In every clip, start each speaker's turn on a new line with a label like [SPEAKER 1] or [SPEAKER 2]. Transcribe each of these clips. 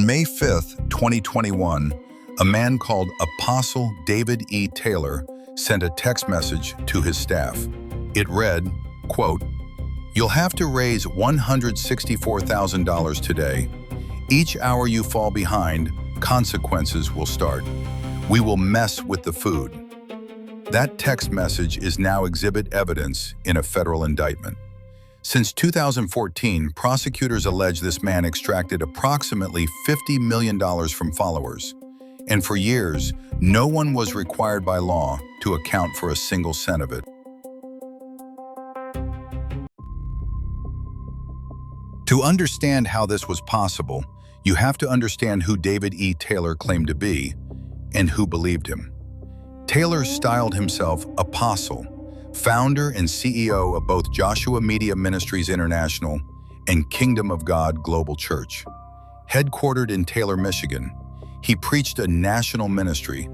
[SPEAKER 1] May 5th, 2021, a man called Apostle David E. Taylor sent a text message to his staff. It read, quote, "You'll have to raise $164,000 today. Each hour you fall behind, consequences will start. We will mess with the food." That text message is now exhibit evidence in a federal indictment. Since 2014, prosecutors allege this man extracted approximately $50 million from followers. And for years, no one was required by law to account for a single cent of it. To understand how this was possible, you have to understand who David E. Taylor claimed to be and who believed him. Taylor styled himself Apostle, founder and CEO of both Joshua Media Ministries International and Kingdom of God Global Church. Headquartered in Taylor, Michigan, he preached a national ministry,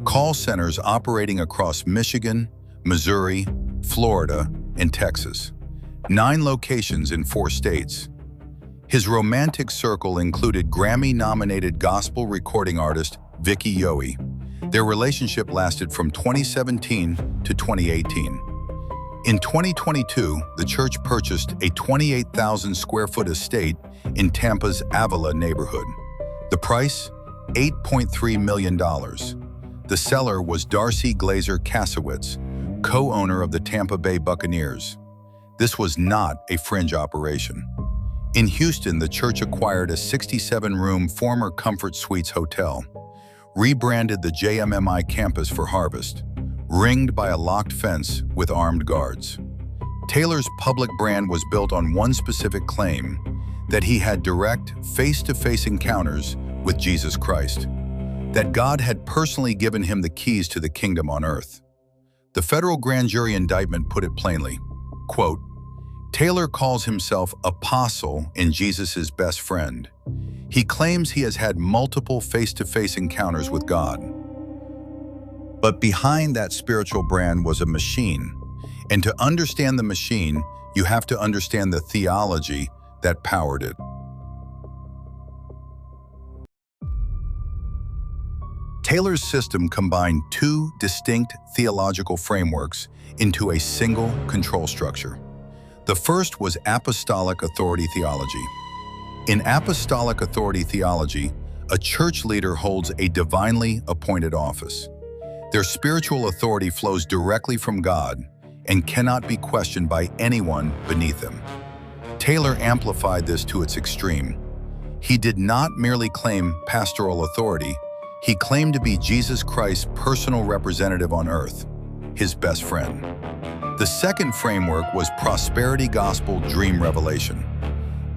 [SPEAKER 1] call centers operating across Michigan, Missouri, Florida, and Texas. 9 locations in 4 states. His romantic circle included Grammy-nominated gospel recording artist Vicki Yohe. Their relationship lasted from 2017 to 2018. In 2022, the church purchased a 28,000 square foot estate in Tampa's Avila neighborhood. The price? $8.3 million. The seller was Darcy Glazer Kasowitz, co-owner of the Tampa Bay Buccaneers. This was not a fringe operation. In Houston, the church acquired a 67-room former Comfort Suites hotel, rebranded the JMMI campus for Harvest, ringed by a locked fence with armed guards. Taylor's public brand was built on one specific claim, that he had direct, face-to-face encounters with Jesus Christ, that God had personally given him the keys to the kingdom on earth. The federal grand jury indictment put it plainly, quote, "Taylor calls himself Apostle and Jesus' best friend. He claims he has had multiple face-to-face encounters with God. But behind that spiritual brand was a machine. And to understand the machine, you have to understand the theology that powered it." Taylor's system combined 2 distinct theological frameworks into a single control structure. The first was apostolic authority theology. In apostolic authority theology, a church leader holds a divinely appointed office. Their spiritual authority flows directly from God and cannot be questioned by anyone beneath them. Taylor amplified this to its extreme. He did not merely claim pastoral authority, he claimed to be Jesus Christ's personal representative on earth, his best friend. The second framework was prosperity gospel dream revelation.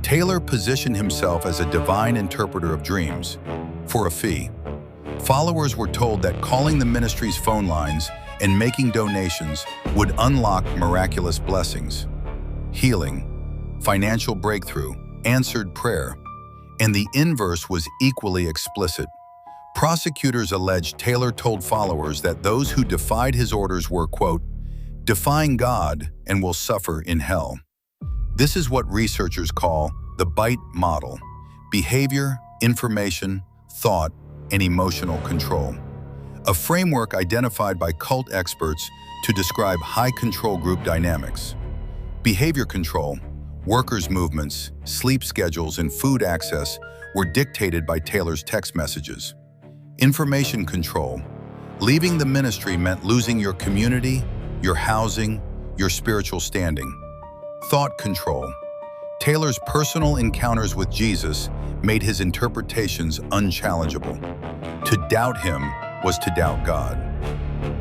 [SPEAKER 1] Taylor positioned himself as a divine interpreter of dreams, for a fee. Followers were told that calling the ministry's phone lines and making donations would unlock miraculous blessings, healing, financial breakthrough, answered prayer, and the inverse was equally explicit. Prosecutors alleged Taylor told followers that those who defied his orders were, quote, "defying God and will suffer in hell." This is what researchers call the BITE model: behavior, information, thought, and emotional control. A framework identified by cult experts to describe high control group dynamics. Behavior control, workers' movements, sleep schedules, and food access were dictated by Taylor's text messages. Information control, leaving the ministry meant losing your community, your housing, your spiritual standing. Thought control, Taylor's personal encounters with Jesus made his interpretations unchallengeable. To doubt him was to doubt God.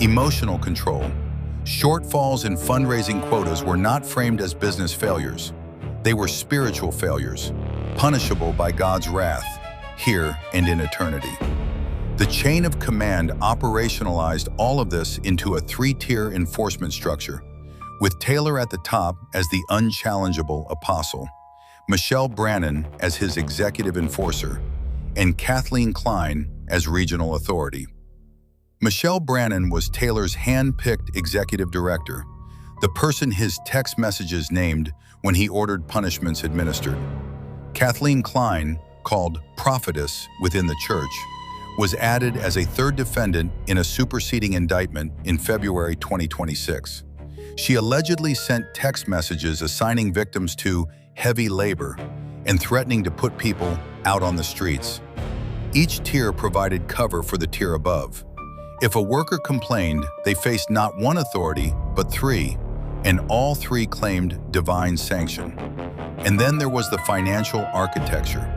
[SPEAKER 1] Emotional control, shortfalls in fundraising quotas were not framed as business failures. They were spiritual failures, punishable by God's wrath, here and in eternity. The chain of command operationalized all of this into a 3-tier enforcement structure, with Taylor at the top as the unchallengeable apostle, Michelle Brannon as his executive enforcer, and Kathleen Klein as regional authority. Michelle Brannon was Taylor's hand-picked executive director, the person his text messages named when he ordered punishments administered. Kathleen Klein called prophetess within the church, was added as a third defendant in a superseding indictment in February 2026. She allegedly sent text messages assigning victims to heavy labor and threatening to put people out on the streets. Each tier provided cover for the tier above. If a worker complained, they faced not one authority, but three, and all three claimed divine sanction. And then there was the financial architecture.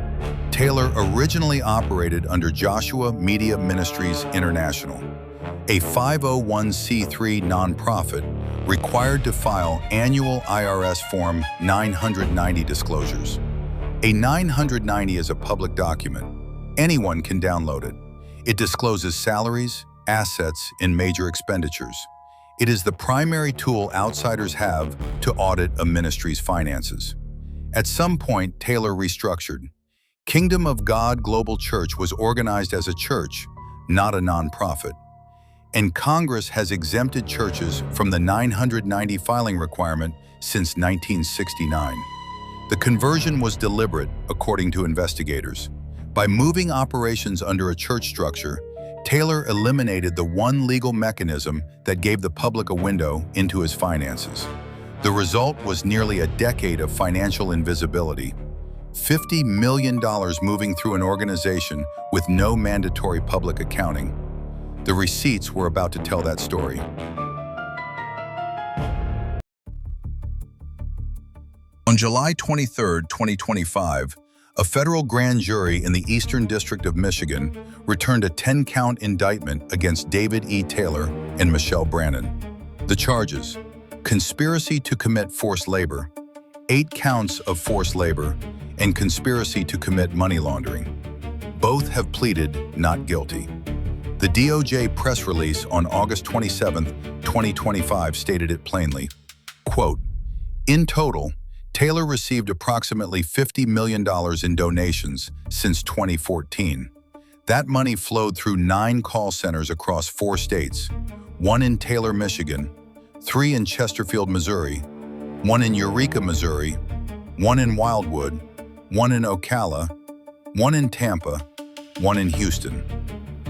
[SPEAKER 1] Taylor originally operated under Joshua Media Ministries International, a 501c3 nonprofit required to file annual IRS Form 990 disclosures. A 990 is a public document. Anyone can download it. It discloses salaries, assets, and major expenditures. It is the primary tool outsiders have to audit a ministry's finances. At some point, Taylor restructured. Kingdom of God Global Church was organized as a church, not a nonprofit. And Congress has exempted churches from the 990 filing requirement since 1969. The conversion was deliberate, according to investigators. By moving operations under a church structure, Taylor eliminated the one legal mechanism that gave the public a window into his finances. The result was nearly a decade of financial invisibility. $50 million moving through an organization with no mandatory public accounting. The receipts were about to tell that story. On July 23, 2025, a federal grand jury in the Eastern District of Michigan returned a 10-count indictment against David E. Taylor and Michelle Brannon. The charges: conspiracy to commit forced labor, 8 counts of forced labor, and conspiracy to commit money laundering. Both have pleaded not guilty. The DOJ press release on August 27, 2025 stated it plainly. Quote, "In total, Taylor received approximately $50 million in donations since 2014. That money flowed through 9 call centers across 4 states, 1 in Taylor, Michigan, 3 in Chesterfield, Missouri, 1 in Eureka, Missouri, 1 in Wildwood, 1 in Ocala, 1 in Tampa, 1 in Houston.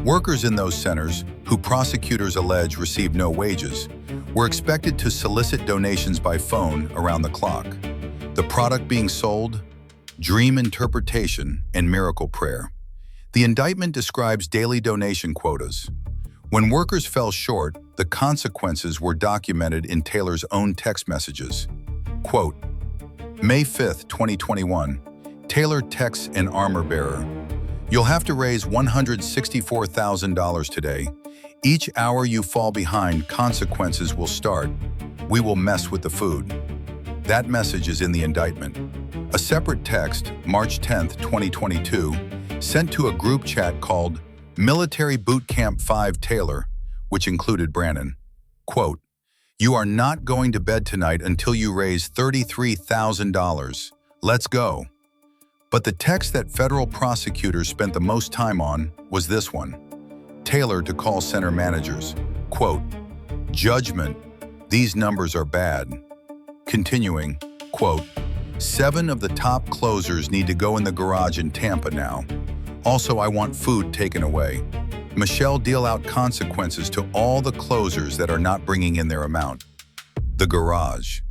[SPEAKER 1] Workers in those centers, who prosecutors allege received no wages, were expected to solicit donations by phone around the clock. The product being sold: dream interpretation and miracle prayer. The indictment describes daily donation quotas. When workers fell short, the consequences were documented in Taylor's own text messages. Quote, May 5, 2021, Taylor texts an armor bearer, "You'll have to raise $164,000 today. Each hour you fall behind, consequences will start. We will mess with the food." That message is in the indictment. A separate text, March 10, 2022, sent to a group chat called Military Boot Camp 5 Taylor, which included Brannon. Quote, "You are not going to bed tonight until you raise $33,000. Let's go." But the text that federal prosecutors spent the most time on was this one. Taylor to call center managers. Quote, "Judgment, these numbers are bad." Continuing, quote, "7 of the top closers need to go in the garage in Tampa now. Also, I want food taken away. Michelle, deal out consequences to all the closers that are not bringing in their amount." The garage.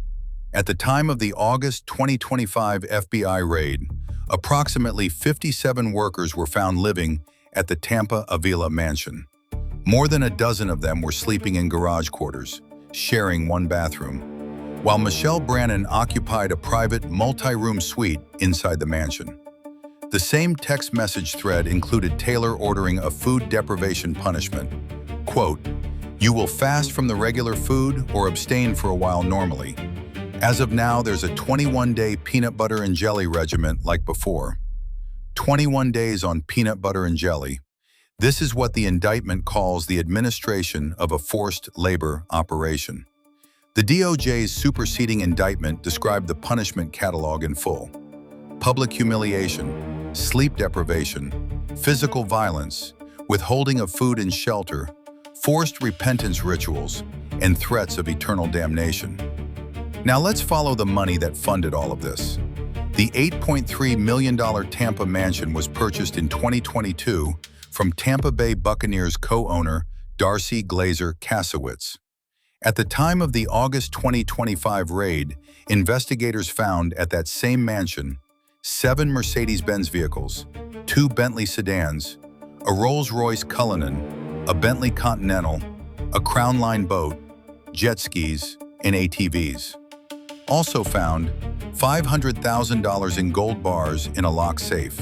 [SPEAKER 1] At the time of the August 2025 FBI raid, approximately 57 workers were found living at the Tampa Avila mansion. More than a dozen of them were sleeping in garage quarters, sharing one bathroom, while Michelle Brannon occupied a private multi-room suite inside the mansion. The same text message thread included Taylor ordering a food deprivation punishment. Quote, "You will fast from the regular food or abstain for a while normally. As of now, there's a 21-day peanut butter and jelly regimen like before." 21 days on peanut butter and jelly. This is what the indictment calls the administration of a forced labor operation. The DOJ's superseding indictment described the punishment catalog in full. Public humiliation, sleep deprivation, physical violence, withholding of food and shelter, forced repentance rituals, and threats of eternal damnation. Now let's follow the money that funded all of this. The $8.3 million Tampa mansion was purchased in 2022 from Tampa Bay Buccaneers co-owner Darcy Glazer Kasowitz. At the time of the August 2025 raid, investigators found at that same mansion 7 Mercedes-Benz vehicles, 2 Bentley sedans, a Rolls-Royce Cullinan, a Bentley Continental, a Crown Line boat, jet skis, and ATVs. Also found $500,000 in gold bars in a locked safe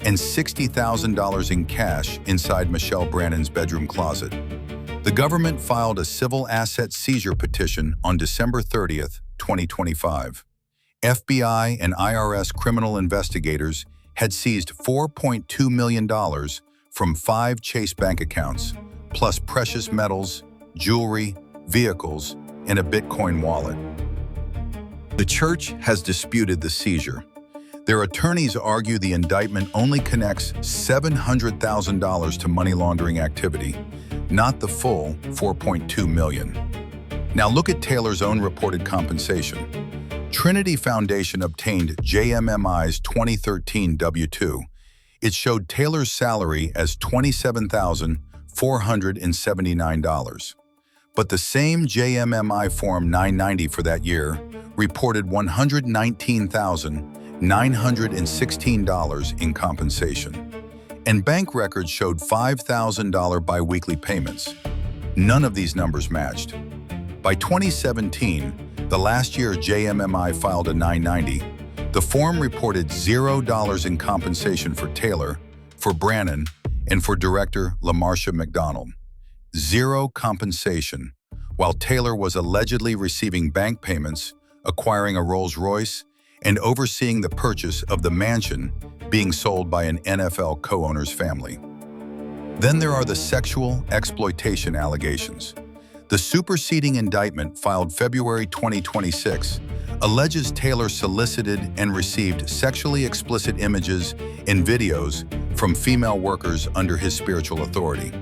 [SPEAKER 1] and $60,000 in cash inside Michelle Brannon's bedroom closet. The government filed a civil asset seizure petition on December 30th, 2025. FBI and IRS criminal investigators had seized $4.2 million from 5 Chase bank accounts, plus precious metals, jewelry, vehicles, and a Bitcoin wallet. The church has disputed the seizure. Their attorneys argue the indictment only connects $700,000 to money laundering activity, not the full $4.2 million. Now look at Taylor's own reported compensation. Trinity Foundation obtained JMMI's 2013 W-2. It showed Taylor's salary as $27,479. But the same JMMI Form 990 for that year reported $119,916 in compensation. And bank records showed $5,000 biweekly payments. None of these numbers matched. By 2017, the last year JMMI filed a 990, the form reported $0 in compensation for Taylor, for Brannon, and for director LaMarsha McDonald. 0 compensation, while Taylor was allegedly receiving bank payments, acquiring a Rolls-Royce, and overseeing the purchase of the mansion being sold by an NFL co-owner's family. Then there are the sexual exploitation allegations. The superseding indictment filed February 2026 alleges Taylor solicited and received sexually explicit images and videos from female workers under his spiritual authority.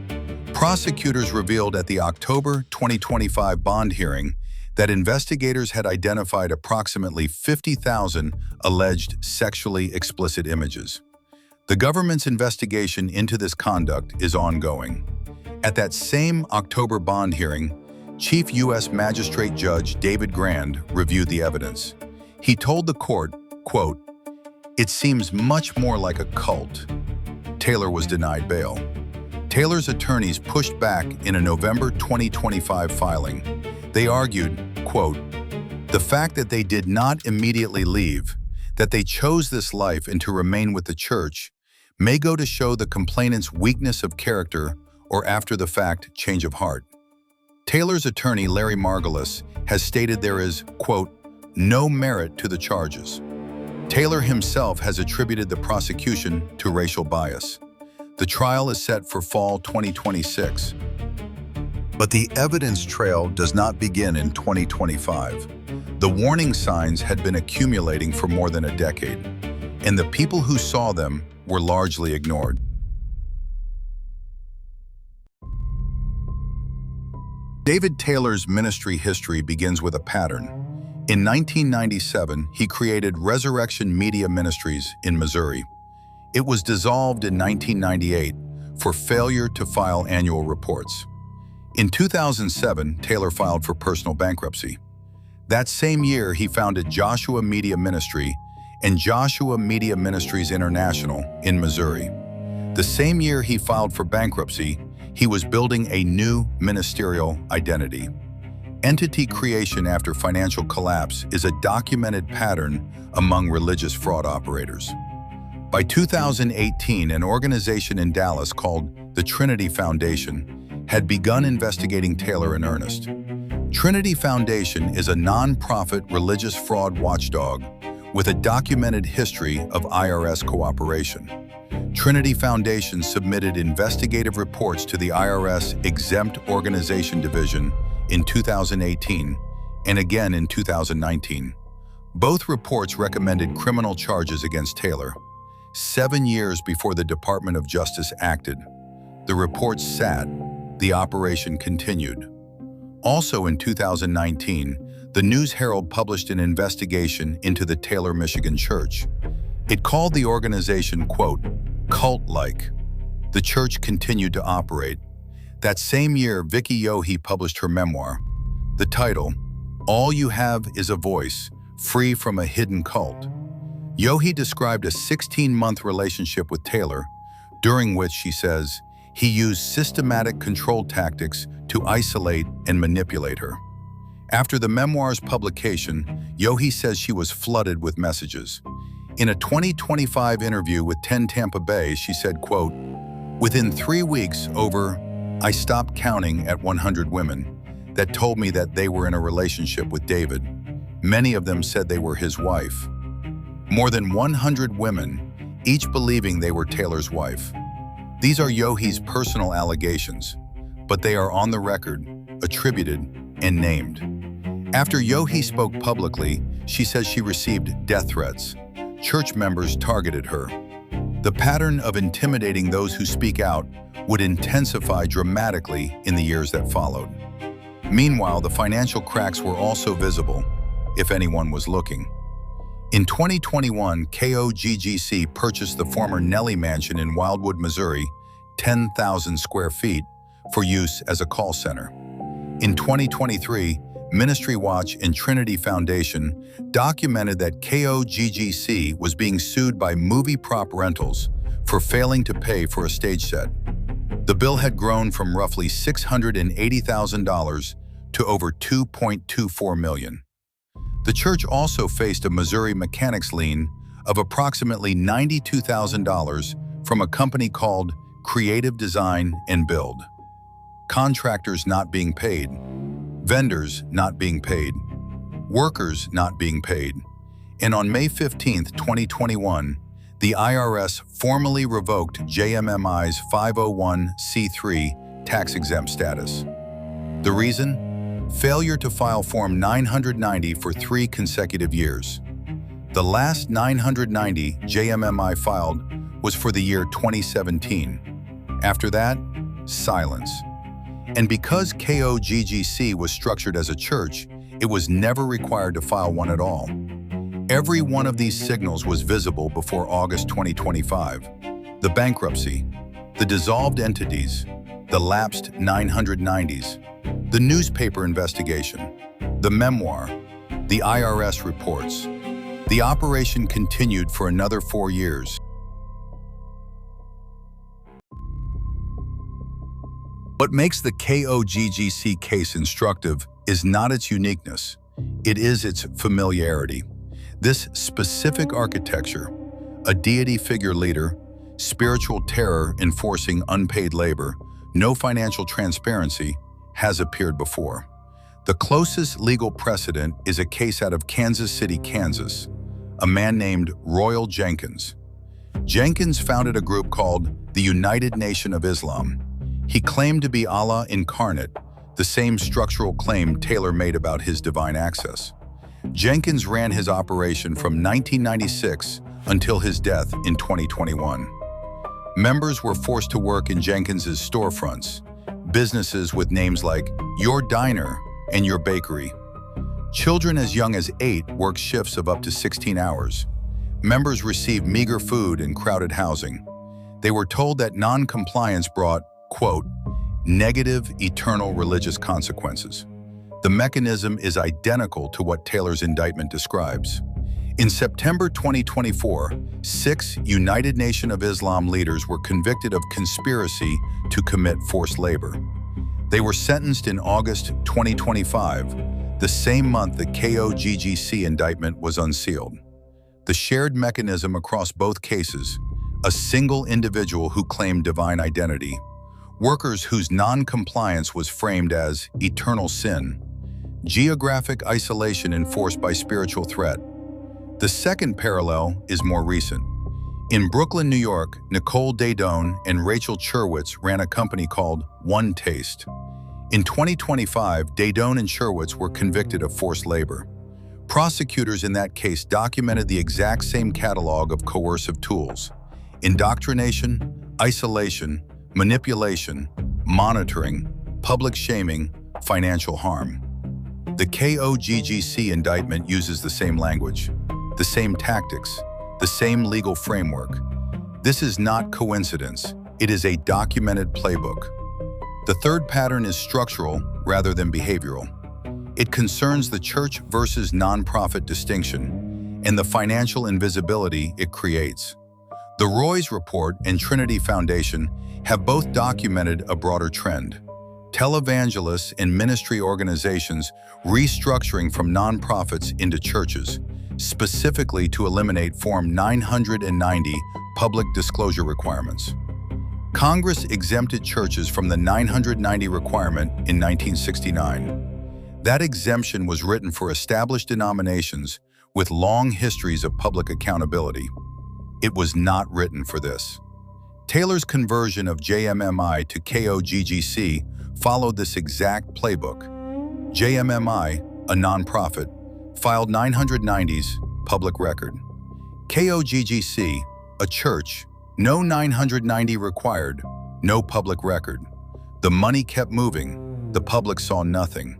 [SPEAKER 1] Prosecutors revealed at the October 2025 bond hearing that investigators had identified approximately 50,000 alleged sexually explicit images. The government's investigation into this conduct is ongoing. At that same October bond hearing, Chief U.S. Magistrate Judge David Grand reviewed the evidence. He told the court, quote, "It seems much more like a cult." Taylor was denied bail. Taylor's attorneys pushed back in a November 2025 filing. They argued, quote, "The fact that they did not immediately leave, that they chose this life and to remain with the church, may go to show the complainant's weakness of character or after-the-fact change of heart." Taylor's attorney, Larry Margulis, has stated there is, quote, "no merit to the charges." Taylor himself has attributed the prosecution to racial bias. The trial is set for fall 2026. But the evidence trail does not begin in 2025. The warning signs had been accumulating for more than a decade, and the people who saw them were largely ignored. David Taylor's ministry history begins with a pattern. In 1997, he created Resurrection Media Ministries in Missouri. It was dissolved in 1998 for failure to file annual reports. In 2007, Taylor filed for personal bankruptcy. That same year, he founded Joshua Media Ministry and Joshua Media Ministries International in Missouri. The same year he filed for bankruptcy, he was building a new ministerial identity. Entity creation after financial collapse is a documented pattern among religious fraud operators. By 2018, an organization in Dallas called the Trinity Foundation had begun investigating Taylor in earnest. Trinity Foundation is a non-profit religious fraud watchdog with a documented history of IRS cooperation. Trinity Foundation submitted investigative reports to the IRS Exempt Organization Division in 2018 and again in 2019. Both reports recommended criminal charges against Taylor. 7 years before the Department of Justice acted, the reports sat, the operation continued. Also in 2019, the News Herald published an investigation into the Taylor, Michigan church. It called the organization, quote, cult-like. The church continued to operate. That same year, Vicki Yohe published her memoir. The title, All You Have Is a Voice, Free from a Hidden Cult. Yohe described a 16-month relationship with Taylor, during which, she says, he used systematic control tactics to isolate and manipulate her. After the memoir's publication, Yohe says she was flooded with messages. In a 2025 interview with 10 Tampa Bay, she said, quote, within 3 weeks, I stopped counting at 100 women that told me that they were in a relationship with David. Many of them said they were his wife. More than 100 women, each believing they were Taylor's wife. These are Yohe's personal allegations, but they are on the record, attributed, and named. After Yohe spoke publicly, she says she received death threats. Church members targeted her. The pattern of intimidating those who speak out would intensify dramatically in the years that followed. Meanwhile, the financial cracks were also visible, if anyone was looking. In 2021, KOGGC purchased the former Nellie Mansion in Wildwood, Missouri, 10,000 square feet, for use as a call center. In 2023, Ministry Watch and Trinity Foundation documented that KOGGC was being sued by movie prop rentals for failing to pay for a stage set. The bill had grown from roughly $680,000 to over $2.24 million. The church also faced a Missouri mechanics lien of approximately $92,000 from a company called Creative Design and Build. Contractors not being paid, vendors not being paid, workers not being paid. And on May 15, 2021, the IRS formally revoked JMMI's 501c3 tax-exempt status. The reason? Failure to file Form 990 for 3 consecutive years. The last 990 JMMI filed was for the year 2017. After that, silence. And because KOGGC was structured as a church, it was never required to file one at all. Every one of these signals was visible before August 2025. The bankruptcy, the dissolved entities, the lapsed 990s, the newspaper investigation, the memoir, the IRS reports. The operation continued for another 4 years. What makes the KOGGC case instructive is not its uniqueness, it is its familiarity. This specific architecture, a deity figure leader, spiritual terror enforcing unpaid labor, no financial transparency, has appeared before. The closest legal precedent is a case out of Kansas City, Kansas, a man named Royal Jenkins. Jenkins founded a group called the United Nation of Islam. He claimed to be Allah incarnate, the same structural claim Taylor made about his divine access. Jenkins ran his operation from 1996 until his death in 2021. Members were forced to work in Jenkins's storefronts, businesses with names like Your Diner and Your Bakery. Children as young as 8 worked shifts of up to 16 hours. Members received meager food and crowded housing. They were told that non-compliance brought, quote, negative eternal religious consequences. The mechanism is identical to what Taylor's indictment describes. In September 2024, 6 United Nation of Islam leaders were convicted of conspiracy to commit forced labor. They were sentenced in August 2025, the same month the KOGGC indictment was unsealed. The shared mechanism across both cases, a single individual who claimed divine identity, workers whose non-compliance was framed as eternal sin, geographic isolation enforced by spiritual threat. The second parallel is more recent. In Brooklyn, New York, Nicole Daydone and Rachel Cherwitz ran a company called One Taste. In 2025, Daydone and Cherwitz were convicted of forced labor. Prosecutors in that case documented the exact same catalog of coercive tools: indoctrination, isolation, manipulation, monitoring, public shaming, financial harm. The KOGGC indictment uses the same language, the same tactics, the same legal framework. This is not coincidence. It is a documented playbook. The third pattern is structural rather than behavioral. It concerns the church versus nonprofit distinction and the financial invisibility it creates. The Roy's Report and Trinity Foundation have both documented a broader trend. Televangelists and ministry organizations restructuring from nonprofits into churches, specifically to eliminate Form 990 public disclosure requirements. Congress exempted churches from the 990 requirement in 1969. That exemption was written for established denominations with long histories of public accountability. It was not written for this. Taylor's conversion of JMMI to KOGGC followed this exact playbook. JMMI, a nonprofit, filed 990's public record. KOGGC, a church, no 990 required, no public record. The money kept moving, the public saw nothing.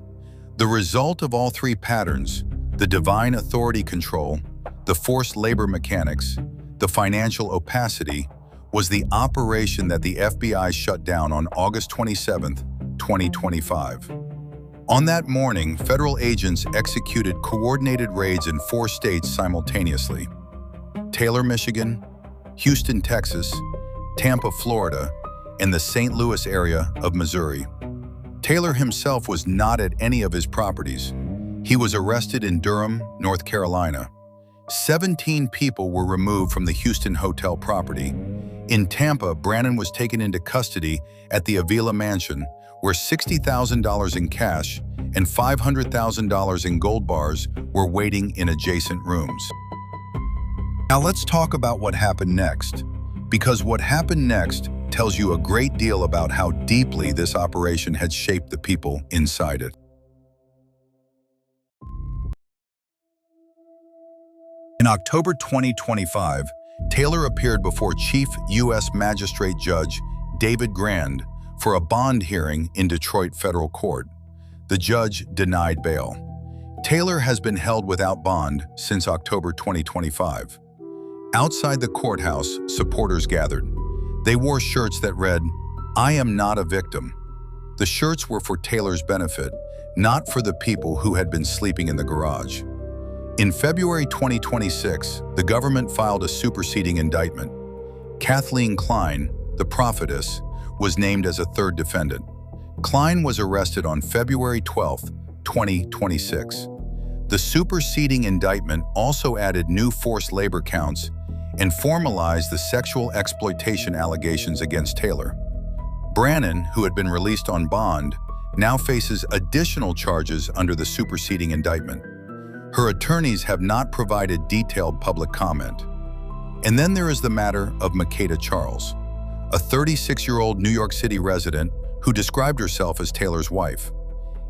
[SPEAKER 1] The result of all three patterns, the divine authority control, the forced labor mechanics, the financial opacity, was the operation that the FBI shut down on August 27, 2025. On that morning, federal agents executed coordinated raids in 4 states simultaneously: Taylor, Michigan, Houston, Texas, Tampa, Florida, and the St. Louis area of Missouri. Taylor himself was not at any of his properties. He was arrested in Durham, North Carolina. 17 people were removed from the Houston hotel property. In Tampa, Brannon was taken into custody at the Avila mansion, where $60,000 in cash and $500,000 in gold bars were waiting in adjacent rooms. Now let's talk about what happened next, because what happened next tells you a great deal about how deeply this operation had shaped the people inside it. In October 2025, Taylor appeared before Chief U.S. Magistrate Judge David Grand for a bond hearing in Detroit Federal Court. The judge denied bail. Taylor has been held without bond since October 2025. Outside the courthouse, supporters gathered. They wore shirts that read, "I am not a victim." The shirts were for Taylor's benefit, not for the people who had been sleeping in the garage. In February 2026, the government filed a superseding indictment. Kathleen Klein, the prophetess, was named as a third defendant. Klein was arrested on February 12, 2026. The superseding indictment also added new forced labor counts and formalized the sexual exploitation allegations against Taylor. Brannon, who had been released on bond, now faces additional charges under the superseding indictment. Her attorneys have not provided detailed public comment. And then there is the matter of Makeda Charles, a 36-year-old New York City resident who described herself as Taylor's wife.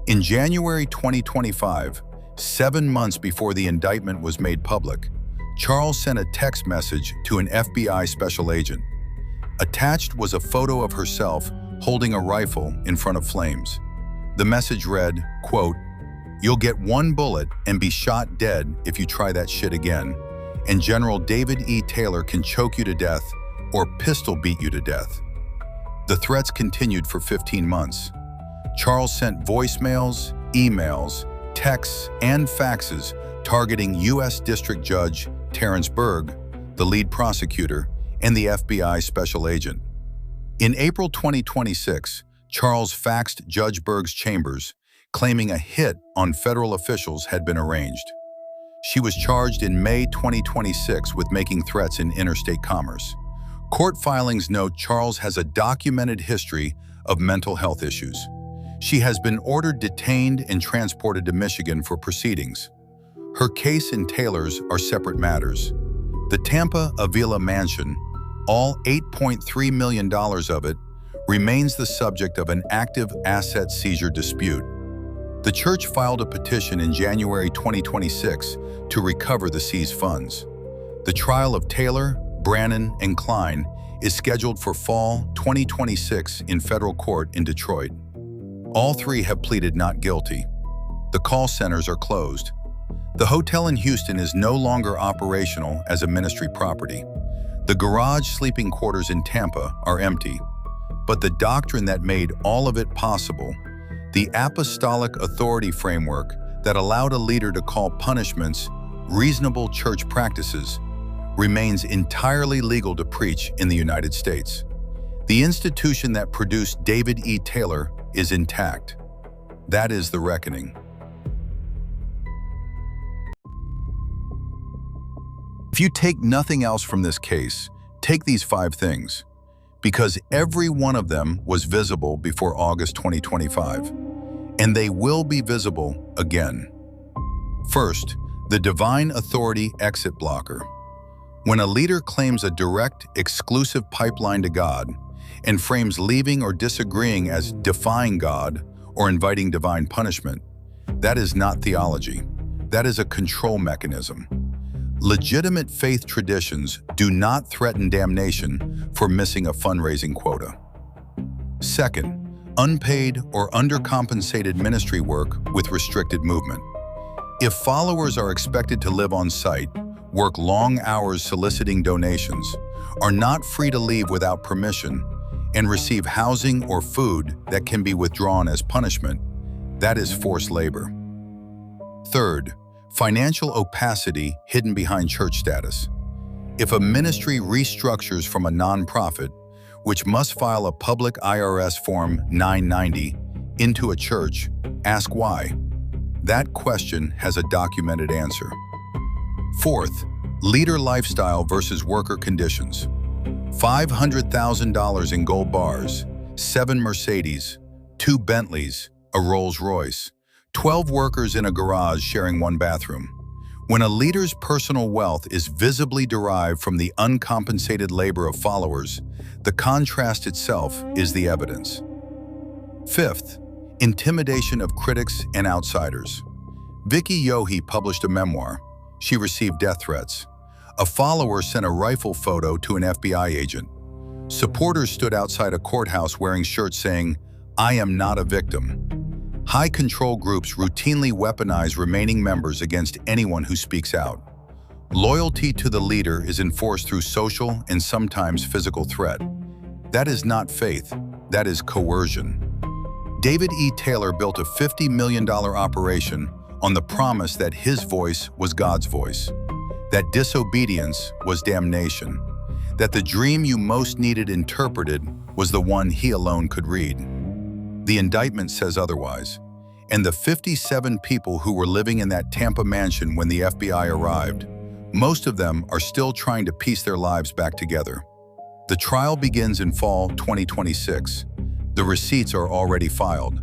[SPEAKER 1] In January 2025, 7 months before the indictment was made public, Charles sent a text message to an FBI special agent. Attached was a photo of herself holding a rifle in front of flames. The message read, quote, "You'll get 1 bullet and be shot dead if you try that shit again, and General David E. Taylor can choke you to death or pistol beat you to death." The threats continued for 15 months. Charles sent voicemails, emails, texts, and faxes targeting U.S. District Judge Terrence Berg, the lead prosecutor, and the FBI special agent. In April 2026, Charles faxed Judge Berg's chambers, claiming a hit on federal officials had been arranged. She was charged in May 2026 with making threats in interstate commerce. Court filings note Charles has a documented history of mental health issues. She has been ordered detained and transported to Michigan for proceedings. Her case and Taylor's are separate matters. The Tampa Avila mansion, all $8.3 million of it, remains the subject of an active asset seizure dispute. The church filed a petition in January 2026 to recover the seized funds. The trial of Taylor, Brannon, and Klein is scheduled for fall 2026 in federal court in Detroit. All 3 have pleaded not guilty. The call centers are closed. The hotel in Houston is no longer operational as a ministry property. The garage sleeping quarters in Tampa are empty. But the doctrine that made all of it possible, the apostolic authority framework that allowed a leader to call punishments reasonable church practices, remains entirely legal to preach in the United States. The institution that produced David E. Taylor is intact. That is the reckoning. If you take nothing else from this case, take these 5 things, because every one of them was visible before August 2025, and they will be visible again. First, the divine authority exit blocker. When a leader claims a direct, exclusive pipeline to God and frames leaving or disagreeing as defying God or inviting divine punishment, that is not theology. That is a control mechanism. Legitimate faith traditions do not threaten damnation for missing a fundraising quota. Second, unpaid or undercompensated ministry work with restricted movement. If followers are expected to live on site, work long hours soliciting donations, are not free to leave without permission, and receive housing or food that can be withdrawn as punishment, that is forced labor. Third, financial opacity hidden behind church status. If a ministry restructures from a nonprofit, which must file a public IRS Form 990, into a church, ask why. That question has a documented answer. Fourth, leader lifestyle versus worker conditions. $500,000 in gold bars, 7 Mercedes, 2 Bentleys, a Rolls Royce, 12 workers in a garage sharing 1 bathroom. When a leader's personal wealth is visibly derived from the uncompensated labor of followers, the contrast itself is the evidence. Fifth, intimidation of critics and outsiders. Vicky Yohe published a memoir. She received death threats. A follower sent a rifle photo to an FBI agent. Supporters stood outside a courthouse wearing shirts saying, "I am not a victim." High control groups routinely weaponize remaining members against anyone who speaks out. Loyalty to the leader is enforced through social and sometimes physical threat. That is not faith, that is coercion. David E. Taylor built a $50 million operation on the promise that his voice was God's voice, that disobedience was damnation, that the dream you most needed interpreted was the one he alone could read. The indictment says otherwise, and the 57 people who were living in that Tampa mansion when the FBI arrived, most of them are still trying to piece their lives back together. The trial begins in fall 2026. The receipts are already filed,